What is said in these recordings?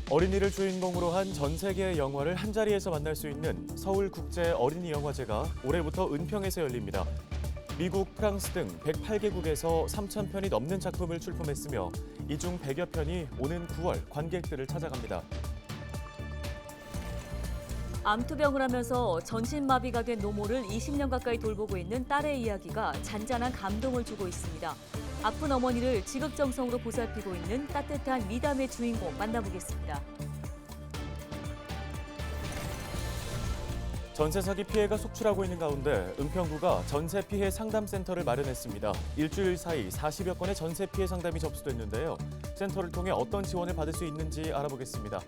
어린이를 주인공으로 한 전 세계의 영화를 한자리에서 만날 수 있는 서울국제 어린이 영화제가 올해부터 은평에서 열립니다. 미국, 프랑스 등 108개국에서 3,000편이 넘는 작품을 출품했으며 이 중 100여 편이 오는 9월 관객들을 찾아갑니다. 암투병을 하면서 전신마비가 된 노모를 20년 가까이 돌보고 있는 딸의 이야기가 잔잔한 감동을 주고 있습니다. 아픈 어머니를 지극정성으로 보살피고 있는 따뜻한 미담의 주인공 만나보겠습니다. 전세 사기 피해가 속출하고 있는 가운데 은평구가 전세 피해 상담센터를 마련했습니다. 일주일 사이 40여 건의 전세 피해 상담이 접수됐는데요. 센터를 통해 어떤 지원을 받을 수 있는지 알아보겠습니다.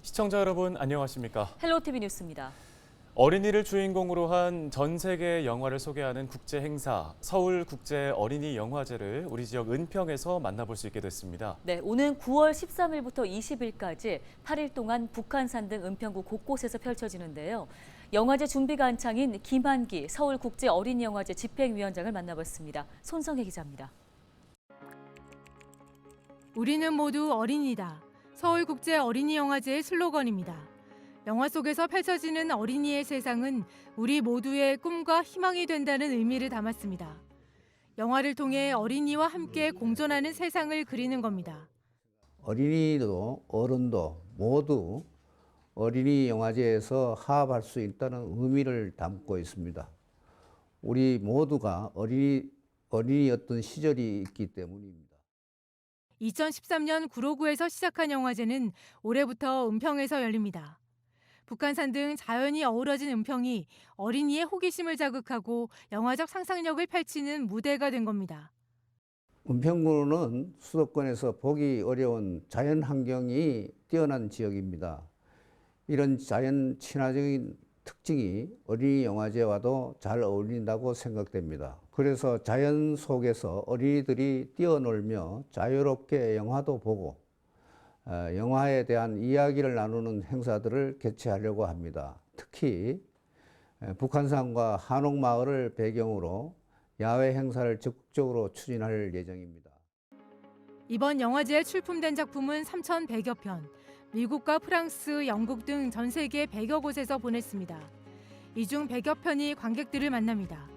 시청자 여러분 안녕하십니까? 헬로티비 뉴스입니다. 어린이를 주인공으로 한 전 세계 영화를 소개하는 국제 행사 서울국제 어린이 영화제를 우리 지역 은평에서 만나볼 수 있게 됐습니다. 네, 오는 9월 13일부터 20일까지 8일 동안 북한산 등 은평구 곳곳에서 펼쳐지는데요. 영화제 준비가 한창인 김한기 서울국제 어린이 영화제 집행위원장을 만나봤습니다. 손성혜 기자입니다. 우리는 모두 어린이다. 서울국제 어린이 영화제의 슬로건입니다. 영화 속에서 펼쳐지는 어린이의 세상은 우리 모두의 꿈과 희망이 된다는 의미를 담았습니다. 영화를 통해 어린이와 함께 공존하는 세상을 그리는 겁니다. 어린이도 어른도 모두 어린이 영화제에서 화합할 수 있다는 의미를 담고 있습니다. 우리 모두가 어린이였던 시절이 있기 때문입니다. 2013년 구로구에서 시작한 영화제는 올해부터 은평에서 열립니다. 북한산 등 자연이 어우러진 은평이 어린이의 호기심을 자극하고 영화적 상상력을 펼치는 무대가 된 겁니다. 은평구는 수도권에서 보기 어려운 자연 환경이 뛰어난 지역입니다. 이런 자연 친화적인 특징이 어린이 영화제와도 잘 어울린다고 생각됩니다. 그래서 자연 속에서 어린이들이 뛰어놀며 자유롭게 영화도 보고 영화에 대한 이야기를 나누는 행사들을 개최하려고 합니다. 특히 북한산과 한옥마을을 배경으로 야외 행사를 적극적으로 추진할 예정입니다. 이번 영화제에 출품된 작품은 3,100여 편, 미국과 프랑스, 영국 등 전 세계 100여 곳에서 보냈습니다. 이 중 100여 편이 관객들을 만납니다.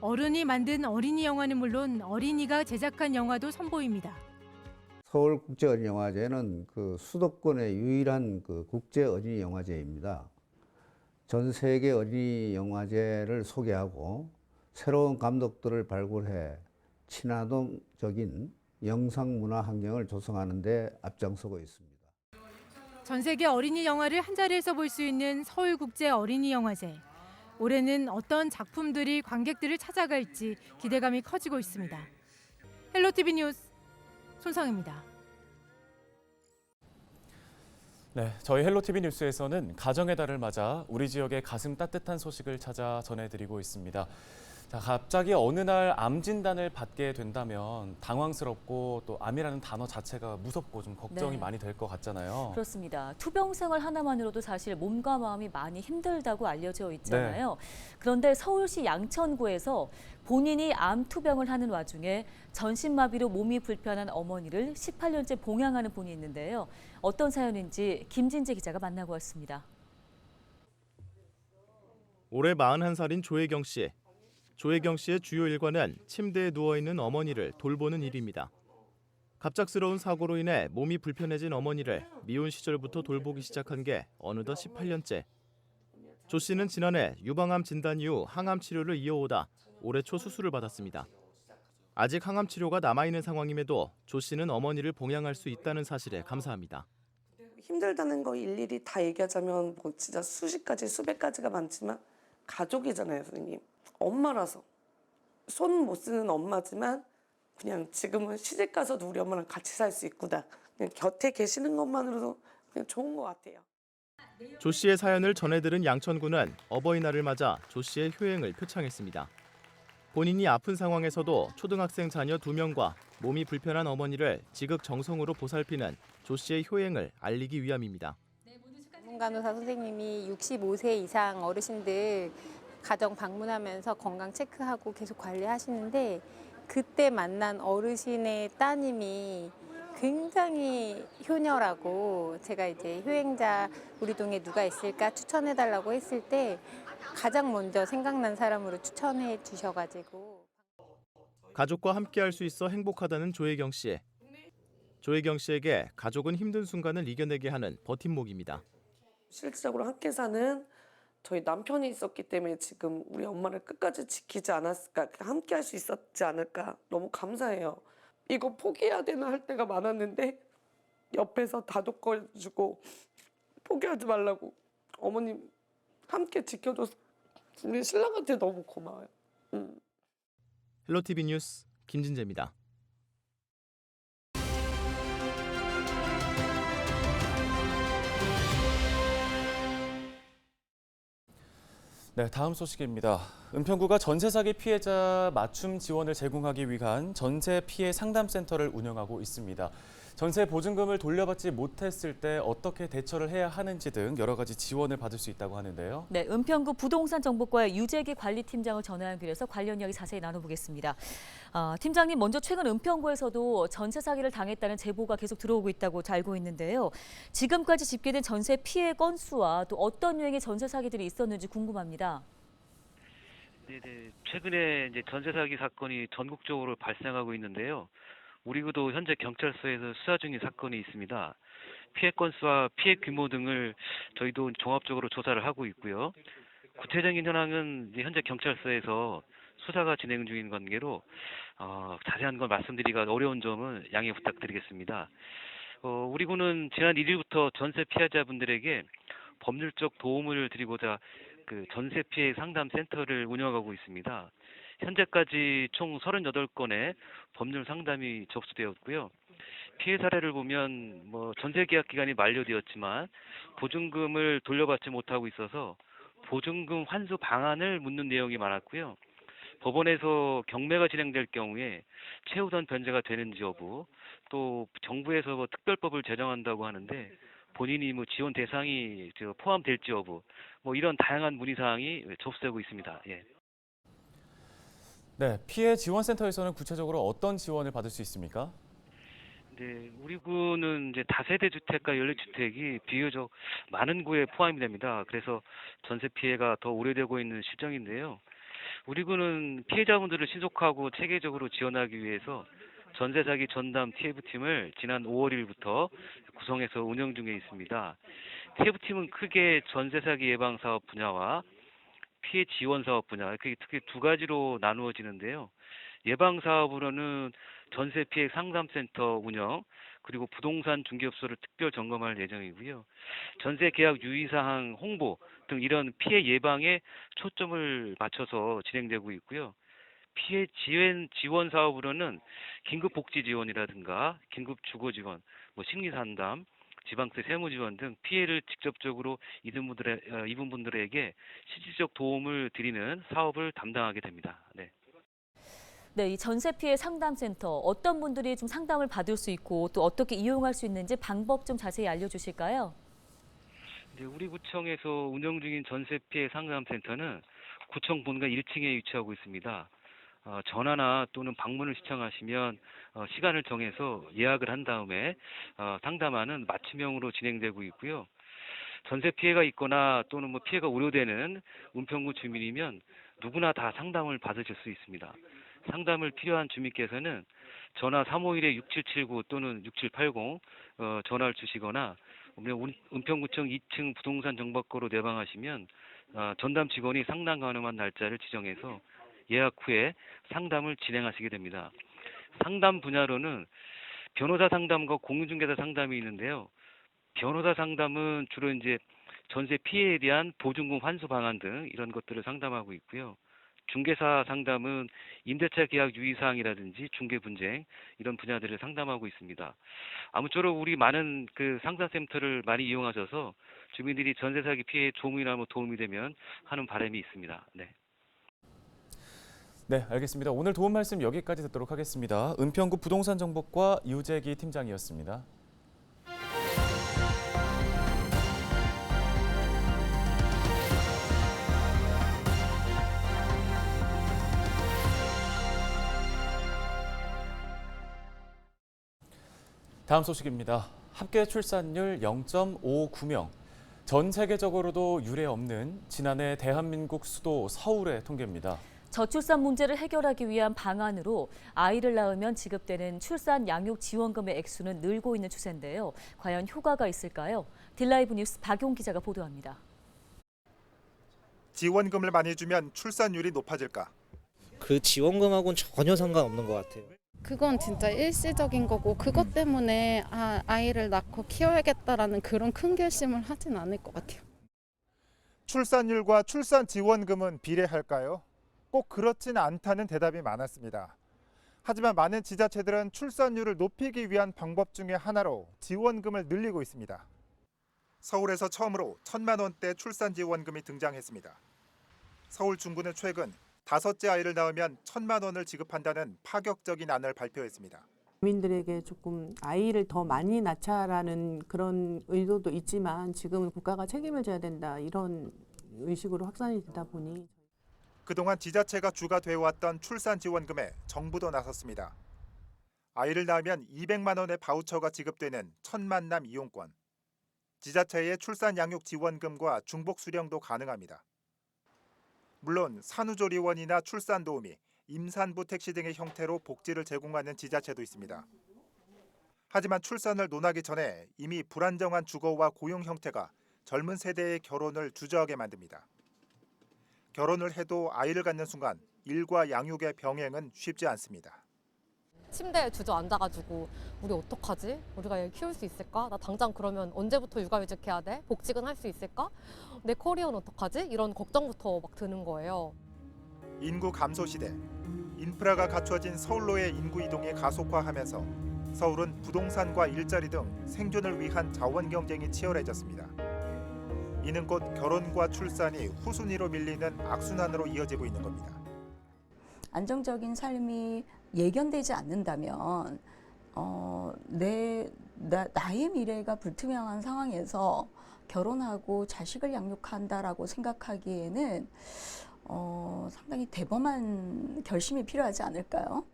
어른이 만든 어린이 영화는 물론 어린이가 제작한 영화도 선보입니다. 서울국제어린이영화제는 수도권의 유일한 국제 어린이 영화제입니다. 전 세계 어린이 영화제를 소개하고 새로운 감독들을 발굴해 친화적인 영상 문화 환경을 조성하는 데 앞장서고 있습니다. 전 세계 어린이 영화를 한자리에서 볼 수 있는 서울국제 어린이 영화제. 올해는 어떤 작품들이 관객들을 찾아갈지 기대감이 커지고 있습니다. 헬로티비 뉴스 손성입니다. 네, 저희 헬로티비 뉴스에서는 가정의 달을 맞아 우리 지역의 가슴 따뜻한 소식을 찾아 전해드리고 있습니다. 자, 갑자기 어느 날 암 진단을 받게 된다면 당황스럽고 또 암이라는 단어 자체가 무섭고 좀 걱정이 네. 많이 될 것 같잖아요. 그렇습니다. 투병 생활 하나만으로도 사실 몸과 마음이 많이 힘들다고 알려져 있잖아요. 그런데 서울시 양천구에서 본인이 암 투병을 하는 와중에 전신마비로 몸이 불편한 어머니를 18년째 봉양하는 분이 있는데요. 어떤 사연인지 김진재 기자가 만나고 왔습니다. 올해 41살인 조혜경 씨. 조혜경 씨의 주요 일과는 침대에 누워있는 어머니를 돌보는 일입니다. 갑작스러운 사고로 인해 몸이 불편해진 어머니를 미혼 시절부터 돌보기 시작한 게 어느덧 18년째. 조 씨는 지난해 유방암 진단 이후 항암 치료를 이어오다 올해 초 수술을 받았습니다. 아직 항암 치료가 남아있는 상황임에도 조 씨는 어머니를 봉양할 수 있다는 사실에 감사합니다. 힘들다는 거 일일이 다 얘기하자면 뭐 진짜 수십 가지, 수백 가지가 많지만 가족이잖아요, 선생님. 엄마라서. 손 못 쓰는 엄마지만 그냥 지금은 시집 가서도 우리 엄마랑 같이 살 수 있구나. 그냥 곁에 계시는 것만으로도 그냥 좋은 것 같아요. 조 씨의 사연을 전해들은 양천구는 어버이날을 맞아 조 씨의 효행을 표창했습니다. 본인이 아픈 상황에서도 초등학생 자녀 2명과 몸이 불편한 어머니를 지극정성으로 보살피는 조 씨의 효행을 알리기 위함입니다. 전문간호사 선생님이 65세 이상 어르신들 가정 방문하면서 건강 체크하고 계속 관리하시는데 그때 만난 어르신의 따님이 굉장히 효녀라고 제가 이제 효행자 우리 동에 누가 있을까 추천해달라고 했을 때 가장 먼저 생각난 사람으로 추천해 주셔가지고 가족과 함께할 수 있어 행복하다는 조혜경 씨. 조혜경 씨에게 가족은 힘든 순간을 이겨내게 하는 버팀목입니다. 실질적으로 함께 사는 저희 남편이 있었기 때문에 지금 우리 엄마를 끝까지 지키지 않았을까, 함께 할 수 있었지 않을까 너무 감사해요. 이거 포기해야 되나 할 때가 많았는데 옆에서 다독거려주고 포기하지 말라고 어머님 함께 지켜줘서 우리 신랑한테 너무 고마워요. 헬로티비 뉴스 김진재입니다. 네, 다음 소식입니다. 은평구가 전세 사기 피해자 맞춤 지원을 제공하기 위한 전세 피해 상담센터를 운영하고 있습니다. 전세 보증금을 돌려받지 못했을 때 어떻게 대처를 해야 하는지 등 여러 가지 지원을 받을 수 있다고 하는데요. 네, 은평구 부동산 정보과의 유재기 관리팀장을 전화 연결해서 관련 이야기 자세히 나눠보겠습니다. 팀장님, 먼저 최근 은평구에서도 전세 사기를 당했다는 제보가 계속 들어오고 있다고 알고 있는데요. 지금까지 집계된 전세 피해 건수와 또 어떤 유형의 전세 사기들이 있었는지 궁금합니다. 네네. 최근에 이제 전세 사기 사건이 전국적으로 발생하고 있는데요. 우리 구도 현재 경찰서에서 수사 중인 사건이 있습니다. 피해 건수와 피해 규모 등을 저희도 종합적으로 조사를 하고 있고요. 구체적인 현황은 이제 현재 경찰서에서 수사가 진행 중인 관계로 자세한 걸 말씀드리기가 어려운 점은 양해 부탁드리겠습니다. 우리 구는 지난 1일부터 전세 피해자분들에게 법률적 도움을 드리고자 그 전세 피해 상담 센터를 운영하고 있습니다. 현재까지 총 38건의 법률 상담이 접수되었고요. 피해 사례를 보면 전세 계약 기간이 만료되었지만 보증금을 돌려받지 못하고 있어서 보증금 환수 방안을 묻는 내용이 많았고요. 법원에서 경매가 진행될 경우에 최우선 변제가 되는지 여부, 또 정부에서 특별법을 제정한다고 하는데 본인이 지원 대상이 포함될지 여부, 이런 다양한 문의사항이 접수되고 있습니다. 예. 네, 피해 지원센터에서는 구체적으로 어떤 지원을 받을 수 있습니까? 네, 우리 구는 이제 다세대 주택과 연립주택이 비교적 많은 구에 포함이 됩니다. 그래서 전세 피해가 더 오래되고 있는 실정인데요. 우리 구는 피해자분들을 신속하고 체계적으로 지원하기 위해서 전세 사기 전담 TF팀을 지난 5월 1일부터 구성해서 운영 중에 있습니다. TF팀은 크게 전세 사기 예방 사업 분야와 피해 지원 사업 분야, 그게 특히 두 가지로 나누어지는데요. 예방 사업으로는 전세 피해 상담센터 운영, 그리고 부동산 중개업소를 특별 점검할 예정이고요. 전세 계약 유의사항 홍보 등 이런 피해 예방에 초점을 맞춰서 진행되고 있고요. 피해 지원 사업으로는 긴급 복지 지원이라든가 긴급 주거 지원, 심리 상담, 지방세 세무 지원 등 피해를 직접적으로 입은 분들에게 실질적 도움을 드리는 사업을 담당하게 됩니다. 네. 네, 이 전세 피해 상담센터 어떤 분들이 좀 상담을 받을 수 있고 또 어떻게 이용할 수 있는지 방법 좀 자세히 알려주실까요? 네, 우리 구청에서 운영 중인 전세 피해 상담센터는 구청 본관 1층에 위치하고 있습니다. 전화나 또는 방문을 시청하시면 시간을 정해서 예약을 한 다음에 상담하는 맞춤형으로 진행되고 있고요. 전세 피해가 있거나 또는 피해가 우려되는 은평구 주민이면 누구나 다 상담을 받으실 수 있습니다. 상담을 필요한 주민께서는 전화 351-6779 또는 6780 전화를 주시거나 은평구청 2층 부동산 정보과로 내방하시면 전담 직원이 상담 가능한 날짜를 지정해서 예약 후에 상담을 진행하시게 됩니다. 상담 분야로는 변호사 상담과 공인중개사 상담이 있는데요. 변호사 상담은 주로 이제 전세 피해에 대한 보증금 환수 방안 등 이런 것들을 상담하고 있고요. 중개사 상담은 임대차 계약 유의사항이라든지 중개 분쟁 이런 분야들을 상담하고 있습니다. 아무쪼록 우리 많은 그 상담센터를 많이 이용하셔서 주민들이 전세 사기 피해 조문이나 도움이 되면 하는 바람이 있습니다. 네. 네, 알겠습니다. 오늘 도움 말씀 여기까지 듣도록 하겠습니다. 은평구 부동산 정보과 유재기 팀장이었습니다. 다음 소식입니다. 합계 출산율 0.59명. 전 세계적으로도 유례 없는 지난해 대한민국 수도 서울의 통계입니다. 저출산 문제를 해결하기 위한 방안으로 아이를 낳으면 지급되는 출산 양육 지원금의 액수는 늘고 있는 추세인데요. 과연 효과가 있을까요? 딜라이브 뉴스 박용 기자가 보도합니다. 지원금을 많이 주면 출산율이 높아질까? 그 지원금하고는 전혀 상관없는 것 같아요. 그건 진짜 일시적인 거고 그것 때문에 아이를 낳고 키워야겠다라는 그런 큰 결심을 하진 않을 것 같아요. 출산율과 출산 지원금은 비례할까요? 꼭 그렇진 않다는 대답이 많았습니다. 하지만 많은 지자체들은 출산율을 높이기 위한 방법 중에 하나로 지원금을 늘리고 있습니다. 서울에서 처음으로 1,000만 원대 출산 지원금이 등장했습니다. 서울 중구는 최근 5째 아이를 낳으면 1,000만 원을 지급한다는 파격적인 안을 발표했습니다. 국민들에게 조금 아이를 더 많이 낳자라는 그런 의도도 있지만 지금은 국가가 책임을 져야 된다 이런 의식으로 확산이 되다 보니 그동안 지자체가 주가 되어왔던 출산 지원금에 정부도 나섰습니다. 아이를 낳으면 200만 원의 바우처가 지급되는 천만남 이용권. 지자체의 출산 양육 지원금과 중복 수령도 가능합니다. 물론 산후조리원이나 출산 도우미, 임산부 택시 등의 형태로 복지를 제공하는 지자체도 있습니다. 하지만 출산을 논하기 전에 이미 불안정한 주거와 고용 형태가 젊은 세대의 결혼을 주저하게 만듭니다. 결혼을 해도 아이를 갖는 순간 일과 양육의 병행은 쉽지 않습니다. 침대에 주저앉아가지고 우리 어떡하지? 우리가 얘 키울 수 있을까? 나 당장 그러면 언제부터 육아휴직해야 돼? 복직은 할 수 있을까? 내 커리어는 어떡하지? 이런 걱정부터 막 드는 거예요. 인구 감소 시대, 인프라가 갖춰진 서울로의 인구 이동이 가속화하면서 서울은 부동산과 일자리 등 생존을 위한 자원 경쟁이 치열해졌습니다. 이는 곧 결혼과 출산이 후순위로 밀리는 악순환으로 이어지고 있는 겁니다. 안정적인 삶이 예견되지 않는다면 나의 미래가 불투명한 상황에서 결혼하고 자식을 양육한다라고 생각하기에는 상당히 대범한 결심이 필요하지 않을까요?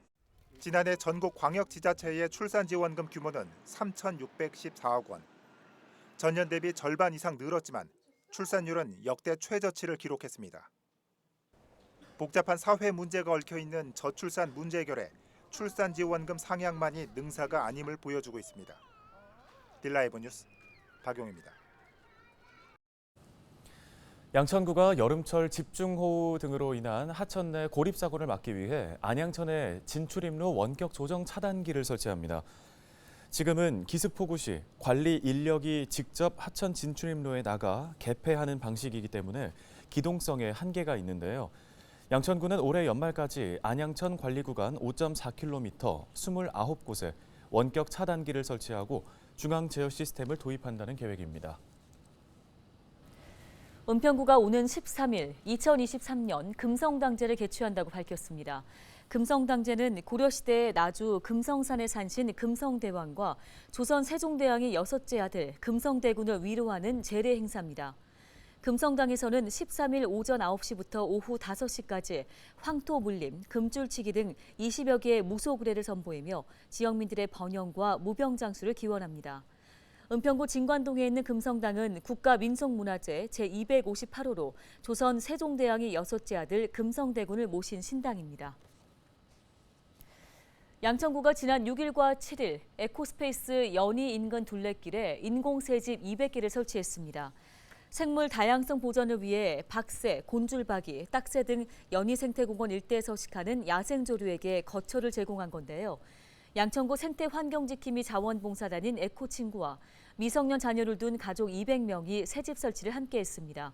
지난해 전국 광역지자체의 출산지원금 규모는 3,614억 원. 전년 대비 절반 이상 늘었지만 출산율은 역대 최저치를 기록했습니다. 복잡한 사회 문제가 얽혀있는 저출산 문제 해결에 출산지원금 상향만이 능사가 아님을 보여주고 있습니다. 딜라이브 뉴스 박용입니다. 양천구가 여름철 집중호우 등으로 인한 하천 내 고립사고를 막기 위해 안양천에 진출입로 원격 조정 차단기를 설치합니다. 지금은 기습폭우 시 관리 인력이 직접 하천 진출입로에 나가 개폐하는 방식이기 때문에 기동성에 한계가 있는데요. 양천구는 올해 연말까지 안양천 관리 구간 5.4km 29곳에 원격 차단기를 설치하고 중앙 제어 시스템을 도입한다는 계획입니다. 은평구가 오는 13일 2023년 금성당제를 개최한다고 밝혔습니다. 금성당제는 고려시대 나주 금성산의 산신 금성대왕과 조선 세종대왕의 6째 아들 금성대군을 위로하는 제례 행사입니다. 금성당에서는 13일 오전 9시부터 오후 5시까지 황토 물림, 금줄치기 등 20여 개의 무소 구례를 선보이며 지역민들의 번영과 무병장수를 기원합니다. 은평구 진관동에 있는 금성당은 국가민속문화재 제258호로 조선 세종대왕의 6째 아들 금성대군을 모신 신당입니다. 양천구가 지난 6일과 7일 에코스페이스 연희 인근 둘레길에 인공새집 200개를 설치했습니다. 생물 다양성 보전을 위해 박새, 곤줄박이, 딱새 등 연희생태공원 일대에 서식하는 야생조류에게 거처를 제공한 건데요. 양천구 생태환경지킴이 자원봉사단인 에코친구와 미성년 자녀를 둔 가족 200명이 새집 설치를 함께했습니다.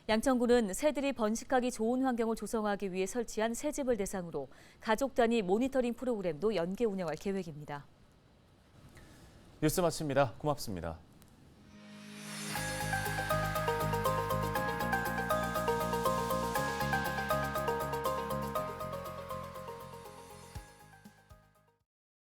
양천구는 새들이 번식하기 좋은 환경을 조성하기 위해 설치한 새집을 대상으로 가족 단위 모니터링 프로그램도 연계 운영할 계획입니다. 뉴스 마칩니다. 고맙습니다.